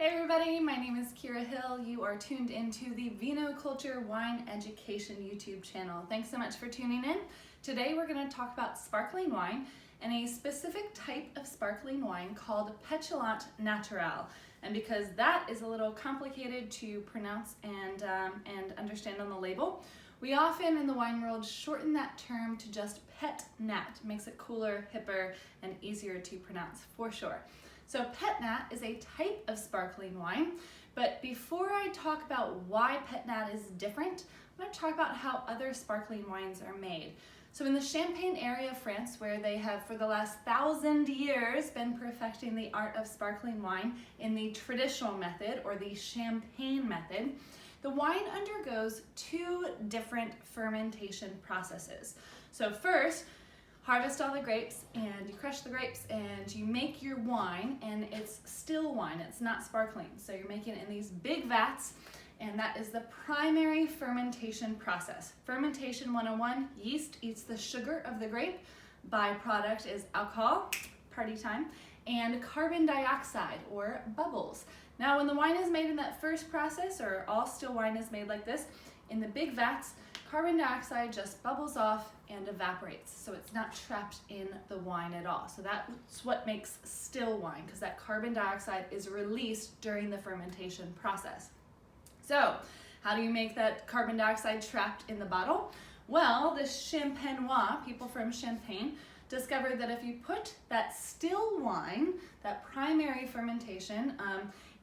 Hey everybody, my name is Kira Hill. You are tuned into the Vinoculture Wine Education YouTube channel. Thanks so much for tuning in. Today we're going to talk about sparkling wine and a specific type of sparkling wine called Pétillant Naturel. And because that is a little complicated to pronounce and understand on the label, we often in the wine world shorten that term to just Pét-Nat. Makes it cooler, hipper, and easier to pronounce for sure. So Pét-Nat is a type of sparkling wine, but before I talk about why Pét-Nat is different, I'm going to talk about how other sparkling wines are made. So in the Champagne area of France, where they have for the last 1,000 years been perfecting the art of sparkling wine in the traditional method or the champagne method, the wine undergoes two different fermentation processes. So first, harvest all the grapes and you crush the grapes and you make your wine, and it's still wine, it's not sparkling. So you're making it in these big vats, and that is the primary fermentation process. Fermentation 101, yeast eats the sugar of the grape. Byproduct is alcohol, party time, and carbon dioxide or bubbles. Now when the wine is made in that first process, or all still wine is made like this, in the big vats, carbon dioxide just bubbles off and evaporates, so it's not trapped in the wine at all. So that's what makes still wine, because that carbon dioxide is released during the fermentation process. So how do you make that carbon dioxide trapped in the bottle? Well, the Champenois, people from Champagne, discovered that if you put that still wine, that primary fermentation,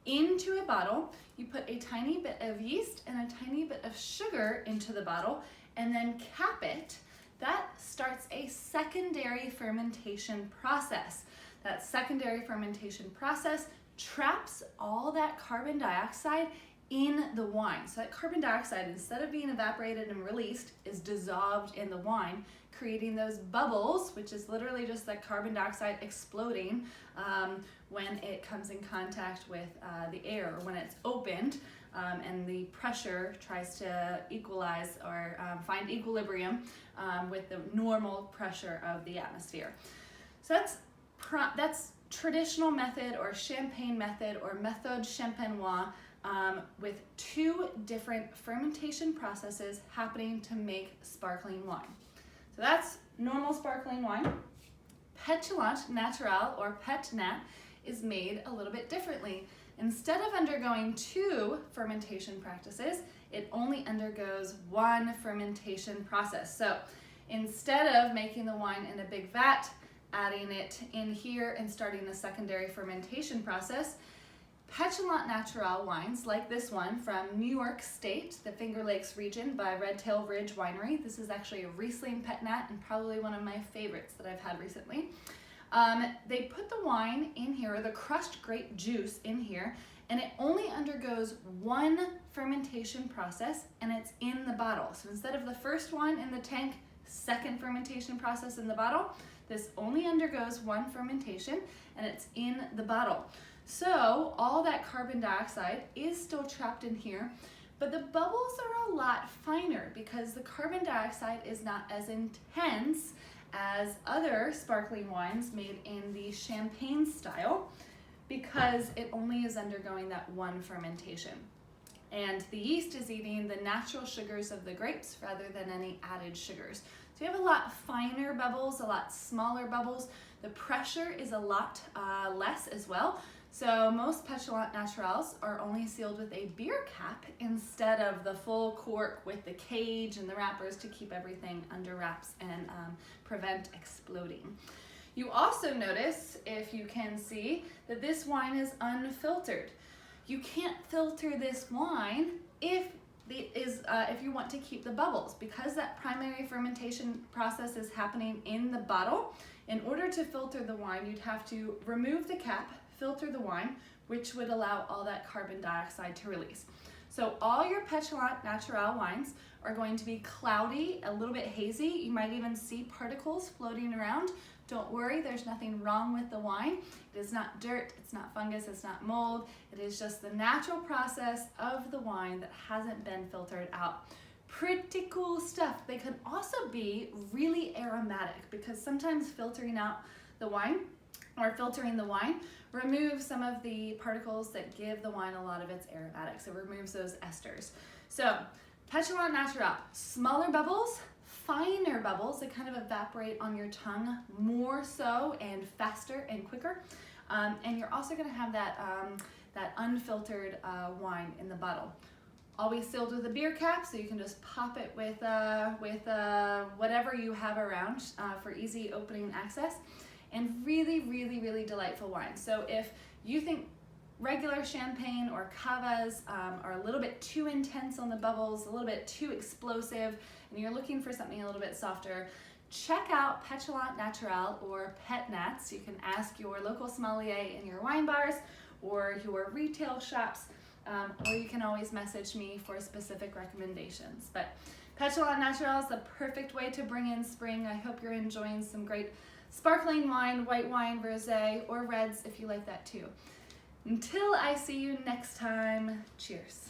into a bottle, you put a tiny bit of yeast and a tiny bit of sugar into the bottle and then cap it, that starts a secondary fermentation process. That secondary fermentation process traps all that carbon dioxide in the wine. So that carbon dioxide, instead of being evaporated and released, is dissolved in the wine, creating those bubbles, which is literally just that carbon dioxide exploding when it comes in contact with the air, or when it's opened and the pressure tries to equalize or find equilibrium with the normal pressure of the atmosphere. So that's traditional method or champagne method or méthode champenoise, with two different fermentation processes happening to make sparkling wine. So that's normal sparkling wine. Pétillant Naturel or Pét-Nat is made a little bit differently. Instead of undergoing two fermentation practices, it only undergoes one fermentation process. So instead of making the wine in a big vat, adding it in here and starting a secondary fermentation process, Pétillant Naturel wines like this one from New York State, the Finger Lakes region by Red Tail Ridge Winery. This is actually a Riesling Pét-Nat and probably one of my favorites that I've had recently. They put the wine in here, or the crushed grape juice in here, and it only undergoes one fermentation process, and it's in the bottle. So instead of the first one in the tank, second fermentation process in the bottle, this only undergoes one fermentation, and it's in the bottle. So all that carbon dioxide is still trapped in here, but the bubbles are a lot finer because the carbon dioxide is not as intense as other sparkling wines made in the champagne style, because it only is undergoing that one fermentation. And the yeast is eating the natural sugars of the grapes rather than any added sugars. So you have a lot finer bubbles, a lot smaller bubbles. The pressure is a lot less as well. So most Pétillant Naturels are only sealed with a beer cap instead of the full cork with the cage and the wrappers to keep everything under wraps and prevent exploding. You also notice, if you can see, that this wine is unfiltered. You can't filter this wine if you want to keep the bubbles, because that primary fermentation process is happening in the bottle. In order to filter the wine, you'd have to remove the cap, filter the wine, which would allow all that carbon dioxide to release. So all your Pétillant Naturel wines are going to be cloudy, a little bit hazy. You might even see particles floating around. Don't worry, there's nothing wrong with the wine. It is not dirt, it's not fungus, it's not mold. It is just the natural process of the wine that hasn't been filtered out. Pretty cool stuff. They can also be really aromatic, because sometimes filtering out the wine or filtering the wine, remove some of the particles that give the wine a lot of its aromatics. It removes those esters. So, Pétillant Naturel, smaller bubbles, finer bubbles that kind of evaporate on your tongue more so and faster and quicker. And you're also going to have that, that unfiltered wine in the bottle. Always sealed with a beer cap, so you can just pop it with whatever you have around for easy opening access. And really, really, really delightful wine. So if you think regular champagne or cavas are a little bit too intense on the bubbles, a little bit too explosive, and you're looking for something a little bit softer, check out Pétillant Naturel or Pét-Nats. You can ask your local sommelier in your wine bars or your retail shops, or you can always message me for specific recommendations. But Pétillant Naturel is the perfect way to bring in spring. I hope you're enjoying some great sparkling wine, white wine, rosé, or reds if you like that too. Until I see you next time, cheers.